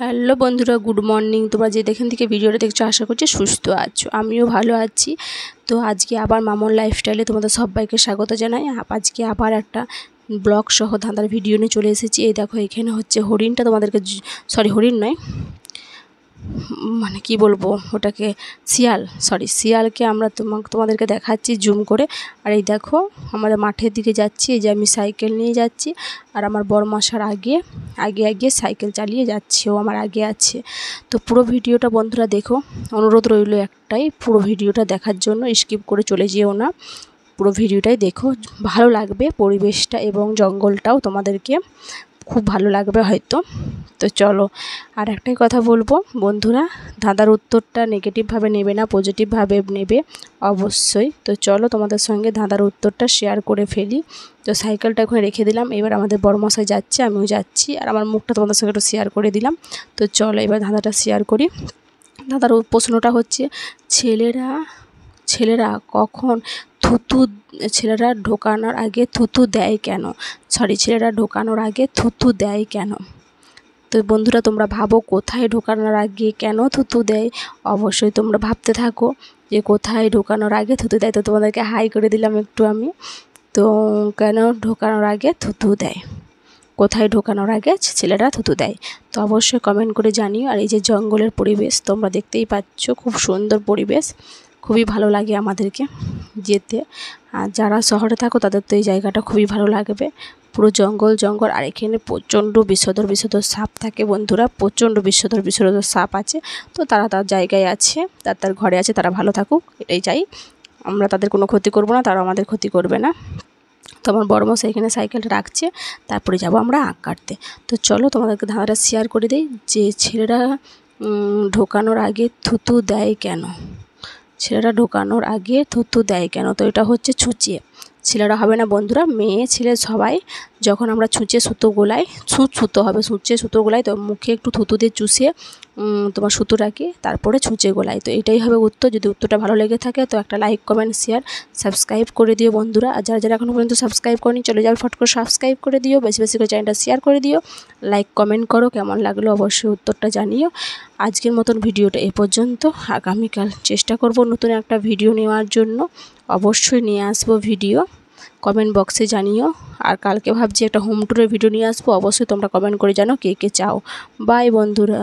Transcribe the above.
Hello বন্ধুরা, good morning. তোমরা যে যেখান থেকে ভিডিওটা দেখছো আশা করছি সুস্থ আছো, আমিও ভালো আছি। তো আজকে আবার মামন লাইফস্টাইলে তোমাদের সবাইকে স্বাগত জানাই। আজকে আবার একটা ব্লগ সহ ধাঁধার ভিডিও নিয়ে চলে এসেছি। এই দেখো, এখানে হচ্ছে হরিণটা তোমাদেরকে, সরি হরিণ নয়, মানে কি বলবো ওটাকে, শিয়ালকে আমরা তোমাদেরকে দেখাচ্ছি জুম করে। আর এই দেখো আমাদের মাঠের দিকে যাচ্ছি, এই যে আমি সাইকেল নিয়ে যাচ্ছি আর আমার বড়মাসার আগে সাইকেল চালিয়ে যাচ্ছে, ও আমার আগে আছে। তো পুরো ভিডিওটা বন্ধুরা দেখো, অনুরোধ রইল একটাই, পুরো ভিডিওটা দেখার জন্য, স্কিপ করে চলে যেও না, পুরো ভিডিওটাই দেখো, ভালো লাগবে পরিবেশটা এবং জঙ্গলটাও তোমাদেরকে খুব ভালো লাগবে হয়তো। তো চলো, আর একটাই কথা বলবো বন্ধুরা, ধাঁধার উত্তরটা নেগেটিভভাবে নেবে না, পজিটিভভাবে নেবে অবশ্যই। তো চলো তোমাদের সঙ্গে ধাঁধার উত্তরটা শেয়ার করে ফেলি। তো সাইকেলটা ওখানে রেখে দিলাম, এবার আমাদের বড়মশাই যাচ্ছে, আমিও যাচ্ছি, আর আমার মুখটা তোমাদের সঙ্গে একটু শেয়ার করে দিলাম। তো চলো এবার ধাঁধাটা শেয়ার করি। ধাঁধার প্রশ্নটা হচ্ছে, ছেলেরা কখন ছেলেরা ঢোকানোর আগে থুতু দেয় কেন? ছেলেরা ঢোকানোর আগে থুতু দেয় কেন? তো বন্ধুরা তোমরা ভাবো, কোথায় ঢোকানোর আগে কেন থুতু দেয়? অবশ্যই তোমরা ভাবতে থাকো যে কোথায় ঢোকানোর আগে থুতু দেয়। তো তোমাদেরকে হাই করে দিলাম একটু আমি। তো কেন ঢোকানোর আগে থুতু দেয়, কোথায় ঢোকানোর আগে ছেলেরা থুতু দেয়? তো অবশ্যই কমেন্ট করে জানিও। আর এই যে জঙ্গলের পরিবেশ তোমরা দেখতেই পাচ্ছ, খুব সুন্দর পরিবেশ, খুবই ভালো লাগে আমাদেরকে যেতে। আর যারা শহরে থাকো তাদের তো এই জায়গাটা খুবই ভালো লাগবে, পুরো জঙ্গল। আর এখানে প্রচণ্ড বিষধর সাপ থাকে বন্ধুরা, প্রচণ্ড বিষধর সাপ আছে। তো তারা তার জায়গায় আছে, তার ঘরে আছে, তারা ভালো থাকুক, এটাই চাই। আমরা তাদের কোনো ক্ষতি করব না, তারা আমাদের ক্ষতি করবে না। তো আমার বড়মশাই এখানে সাইকেলটা রাখছে, তারপরে যাব আমরা আঁক কাটতে। তো চলো তোমাদেরকে ধাঁধাটা শেয়ার করে দিই, যে ছেলেরা ঢোকানোর আগে থুতু দেয় কেন? ছেলেরা ঢোকানোর আগে থুতু দেয় কেন? তো এটা হচ্ছে ছুঁচে। ছেলেরা হবে না বন্ধুরা, মেয়ে ছেলে সবাই যখন আমরা ছুঁচে সুতো গোলাই, সুতো হবে, ছুঁচে সুতো গোলাই, তো মুখে একটু থুতু দিয়ে চুষে তোমার সুতোটাকে তারপরে ছুঁচে গোলাই। তো এটাই হবে উত্তর। যদি উত্তরটা ভালো লেগে থাকে তো একটা লাইক, কমেন্ট, শেয়ার, সাবস্ক্রাইব করে দিও বন্ধুরা। আর যারা এখনও পর্যন্ত সাবস্ক্রাইব করনি চলে যাও, ফট করে সাবস্ক্রাইব করে দিও, বেশি বেশি করে চ্যানেলটা শেয়ার করে দিও, লাইক কমেন্ট করো, কেমন লাগলো অবশ্যই উত্তরটা জানিও। আজকের মতন ভিডিওটা এ পর্যন্ত। আগামীকাল চেষ্টা করব নতুন একটা ভিডিও নেওয়ার জন্য, অবশ্যই নিয়ে আসবো ভিডিও, কমেন্ট বক্সে জানিও। আর কালকে ভাবছি একটা হোম ট্যুরের ভিডিও নিয়ে আসবো, অবশ্যই তোমরা কমেন্ট করে জানো কে কে চাও। বাই বন্ধুরা।